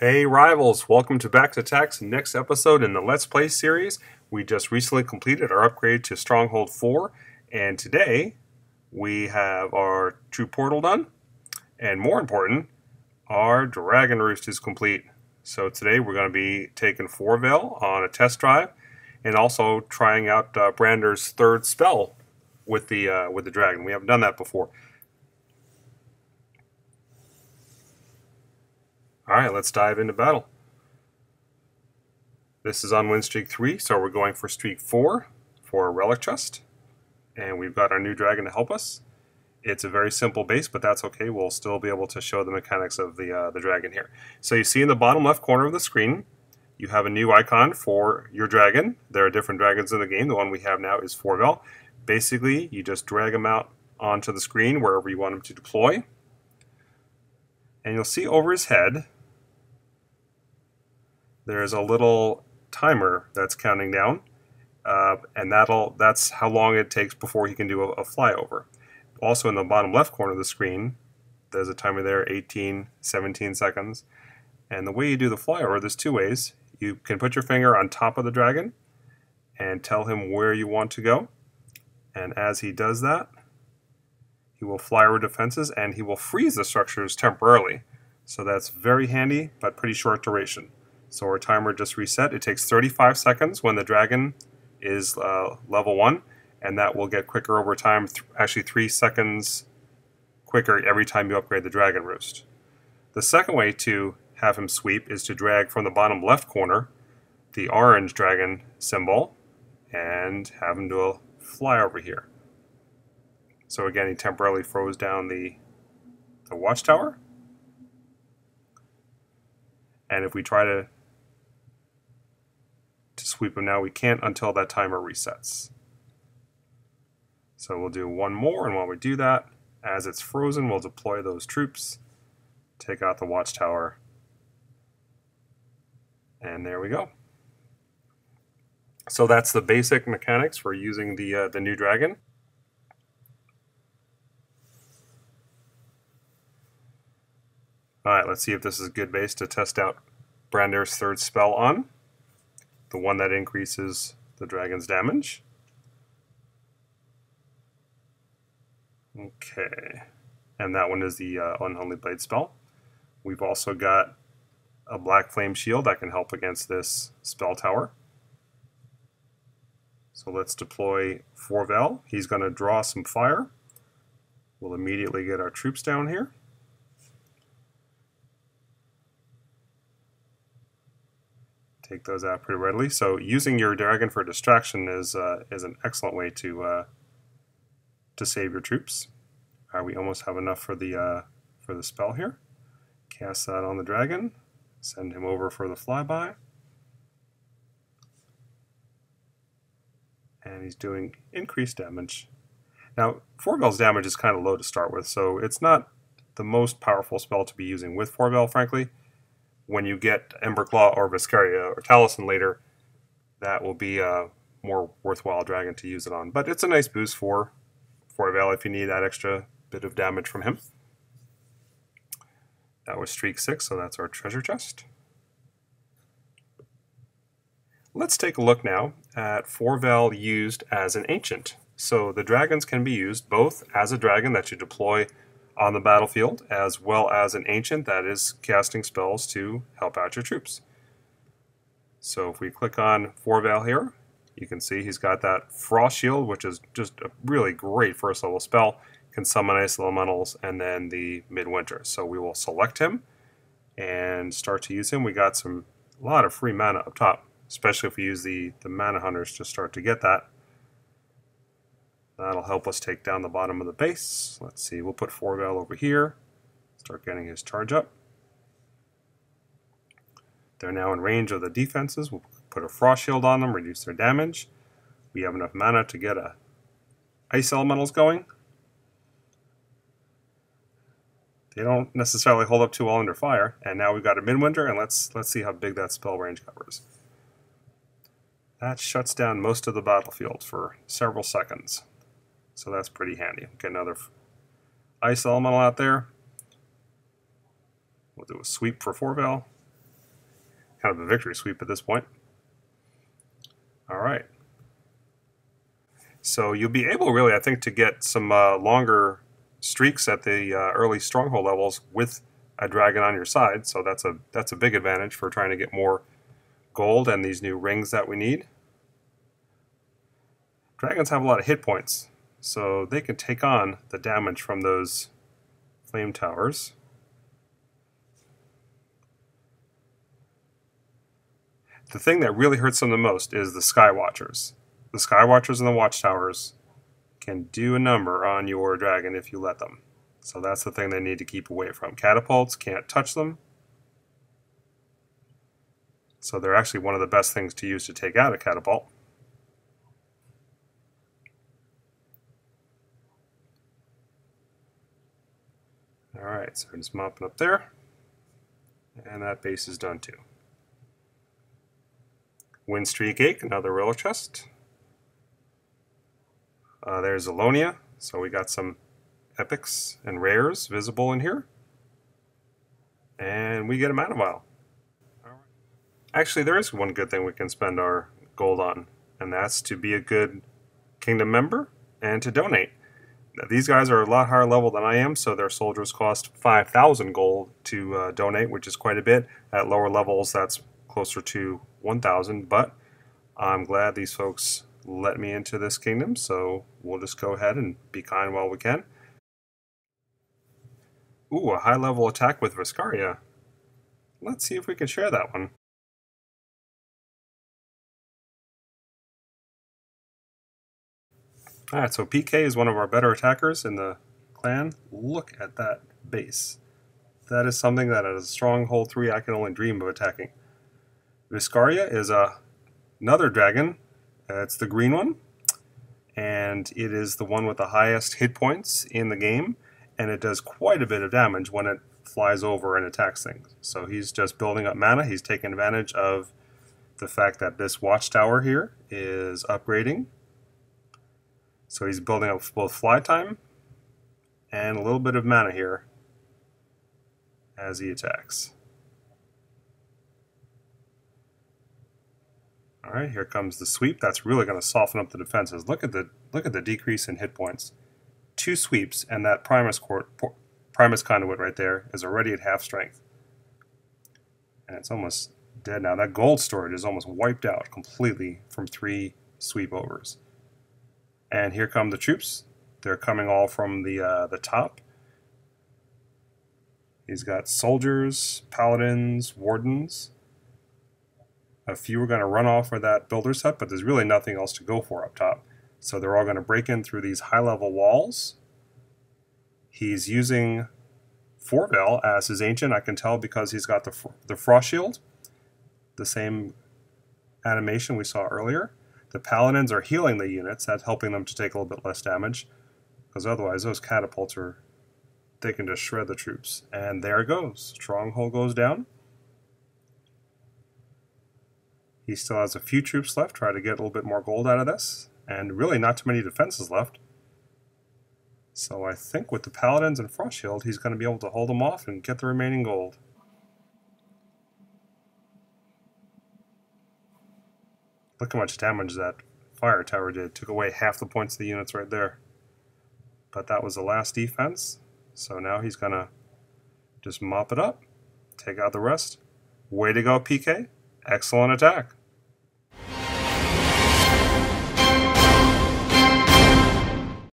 Hey rivals, welcome to Back to Attack's next episode in the Let's Play series. We just recently completed our upgrade to Stronghold 4, and today we have our True Portal done, and more important, our Dragon Roost is complete. So today we're going to be taking Foreveil on a test drive, and also trying out Brander's third spell with the dragon. We haven't done that before. Alright, let's dive into battle. This is on win streak 3, so we're going for streak 4 for a relic chest. And we've got our new dragon to help us. It's a very simple base, but that's okay. We'll still be able to show the mechanics of the dragon here. So you see in the bottom left corner of the screen, you have a new icon for your dragon. There are different dragons in the game. The one we have now is Foreveil. Basically, you just drag them out onto the screen wherever you want them to deploy. And you'll see over his head, there's a little timer that's counting down, and that's how long it takes before he can do a flyover. Also in the bottom left corner of the screen, there's a timer there, 18, 17 seconds. And the way you do the flyover, there's two ways. You can put your finger on top of the dragon and tell him where you want to go. And as he does that, he will fly over defenses and he will freeze the structures temporarily. So that's very handy, but pretty short duration. So our timer just reset. It takes 35 seconds when the dragon is level 1, and that will get quicker over time, actually 3 seconds quicker every time you upgrade the Dragon Roost. The second way to have him sweep is to drag from the bottom left corner the orange dragon symbol and have him do a fly over here. So again, he temporarily froze down the watchtower. And if we try to sweep him now, we can't until that timer resets. So we'll do one more, and while we do that, as it's frozen, we'll deploy those troops, take out the watchtower, and there we go. So that's the basic mechanics for using the new dragon. Alright, let's see if this is a good base to test out Brander's third spell on. The one that increases the dragon's damage. Okay, and that one is the Unholy Blade spell. We've also got a Black Flame Shield that can help against this spell tower. So let's deploy Foreveil. He's going to draw some fire. We'll immediately get our troops down here. Take those out pretty readily. So using your dragon for distraction is an excellent way to save your troops. We almost have enough for the spell here. Cast that on the dragon. Send him over for the flyby. And he's doing increased damage. Now, Foreveil's damage is kind of low to start with, so it's not the most powerful spell to be using with Foreveil, frankly. When you get Emberclaw or Viscaria or Taliesin later, that will be a more worthwhile dragon to use it on. But it's a nice boost for Foreveil if you need that extra bit of damage from him. That was streak 6, so that's our treasure chest. Let's take a look now at Foreveil used as an ancient. So the dragons can be used both as a dragon that you deploy on the battlefield, as well as an ancient that is casting spells to help out your troops. So if we click on Foreveil here, you can see he's got that Frost Shield, which is just a really great first level spell. Can summon ice elementals, and then the Midwinter. So we will select him and start to use him. We got a lot of free mana up top, especially if we use the mana hunters to start to get that. That'll help us take down the bottom of the base. Let's see, we'll put Foreveil over here, start getting his charge up. They're now in range of the defenses. We'll put a Frost Shield on them, reduce their damage. We have enough mana to get ice elementals going. They don't necessarily hold up too well under fire. And now we've got a Midwinter, and let's see how big that spell range covers. That shuts down most of the battlefield for several seconds. So that's pretty handy. Get another ice elemental out there. We'll do a sweep for Foreveil. kind of a victory sweep at this point. All right. So you'll be able, really, I think, to get some longer streaks at the early stronghold levels with a dragon on your side. So that's a big advantage for trying to get more gold and these new rings that we need. Dragons have a lot of hit points, so they can take on the damage from those flame towers. The thing that really hurts them the most is the Sky Watchers. The Sky Watchers and the Watchtowers can do a number on your dragon if you let them. So that's the thing they need to keep away from. Catapults can't touch them. So they're actually one of the best things to use to take out a catapult. Alright, so I'm just mopping up there. And that base is done too. Windstreak Ache, another relic chest. There's Alonia, so we got some epics and rares visible in here. And we get a mana vial. Actually, there is one good thing we can spend our gold on, and that's to be a good kingdom member and to donate. Now, these guys are a lot higher level than I am, so their soldiers cost 5,000 gold to donate, which is quite a bit. At lower levels, that's closer to 1,000, but I'm glad these folks let me into this kingdom, so we'll just go ahead and be kind while we can. Ooh, a high-level attack with Viscaria. Let's see if we can share that one. Alright, so PK is one of our better attackers in the clan. Look at that base. That is something that as a Stronghold 3 I can only dream of attacking. Viscaria is another dragon. It's the green one. And it is the one with the highest hit points in the game. And it does quite a bit of damage when it flies over and attacks things. So he's just building up mana. He's taking advantage of the fact that this watchtower here is upgrading. So he's building up both fly time and a little bit of mana here as he attacks. Alright, here comes the sweep. That's really going to soften up the defenses. Look at the decrease in hit points. 2 sweeps and that Primus Conduit right there is already at half strength. And it's almost dead now. That gold storage is almost wiped out completely from 3 sweep overs. And here come the troops. They're coming all from the top. He's got soldiers, paladins, wardens. A few are going to run off for that builder's hut, but there's really nothing else to go for up top. So they're all going to break in through these high-level walls. He's using Foreveil as his ancient. I can tell because he's got the frost shield, the same animation we saw earlier. The paladins are healing the units. That's helping them to take a little bit less damage, because otherwise those catapults are taken to shred the troops. And there it goes. Stronghold goes down. He still has a few troops left. Try to get a little bit more gold out of this. And really not too many defenses left. So I think with the paladins and frost shield, he's going to be able to hold them off and get the remaining gold. Look how much damage that fire tower did. Took away half the points of the units right there. But that was the last defense. So now he's going to just mop it up. Take out the rest. Way to go, PK. Excellent attack.